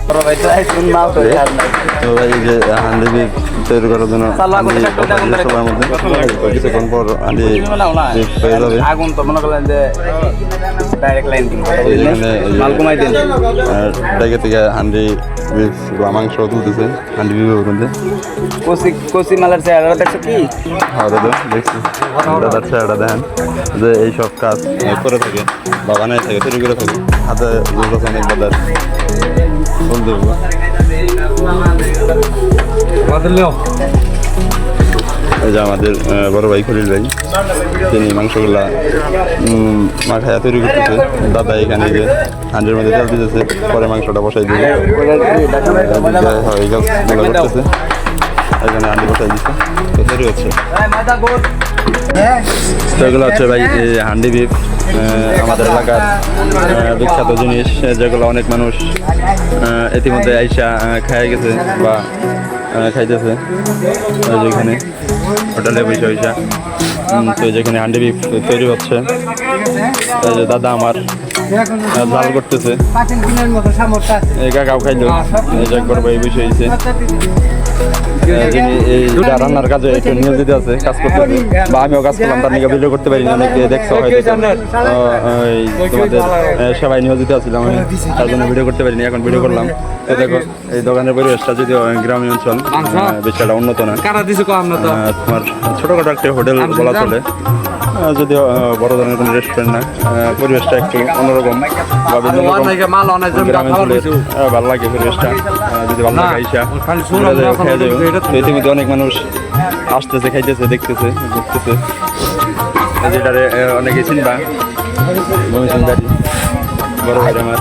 তো ভাই যে হান্ডি বিফ তৈরি করার জন্য সবার মধ্যে কিছুক্ষণ পর হান্ডি বিফ হয়ে যাবে। আগুন তো মনে করলেন যে ডাইরেক্ট লাইন ডাইকে থেকে হান্ডি বিফ বা মাংস তুলতেছে হান্ডি বিফের মধ্যে। কচি মালার চেহারা দেখছো কি? হ্যাঁ দাদা দেখছি, দাদার চেহারা দেখেন যে এইসব কাজ করে থাকে বা বানায় থাকে, তৈরি করে থাকে হাতে অনেক দাদার ফুল দেবো। এই যে আমাদের বড় ভাই খলিল ভাই, তিনি মাংসগুলা মাখায়া তৈরি করতেছে। দাদা এখানে যে হান্ডির মধ্যে তেল দিতেছে, পরে মাংসটা বসাই দিবে করতেছে। এখানে হান্ডি বসাই দিচ্ছে, তো তৈরি হচ্ছে। তো এগুলো হচ্ছে ভাই হান্ডি বিফ, আমাদের এলাকার বিখ্যাত জিনিস, যেগুলো অনেক মানুষ ইতিমধ্যে আইসা খাই গেছে বা খাইতেছে। যেখানে হোটেলে বসে আইসা, তো যেখানে হান্ডি বিফ তৈরি হচ্ছে, দাদা আমার জাল করতেছে, এই কাকাও খাইলো, এই যে একবার ভাই বসে হয়েছে। যিনি এই রান্নার কাজে একটু নিয়োজিত আছে, কাজ করতে, বা আমিও কাজ করলাম, তার নিয়ে ভিডিও করতে পারিনি, অনেকে দেখছো হয়তো তোমাদের সবাই নিয়োজিত আছিলাম, আমি তার জন্য ভিডিও করতে পারিনি, এখন ভিডিও করলাম। তো দেখো এই দোকানের পরিবেশটা যদিও গ্রামীণ অঞ্চল, বেশি একটা উন্নত না, তোমার ছোটখাটো একটা হোটেল বলা চলে, যদিও বড় ধরনের কোনো রেস্টুরেন্ট না। পরিবেশটা একটু অন্যরকম বা বিভিন্ন রকম গ্রামাঞ্চলের ভালো লাগে পরিবেশটা, যদি ভালো লাগে আইসা খেয়ে যাবে। ইতিমধ্যে অনেক মানুষ আসতেছে, খাইতেছে, দেখতেছে, ঘুরতেছে। যেটারে অনেকে চিনবা, বড় ভাই আমার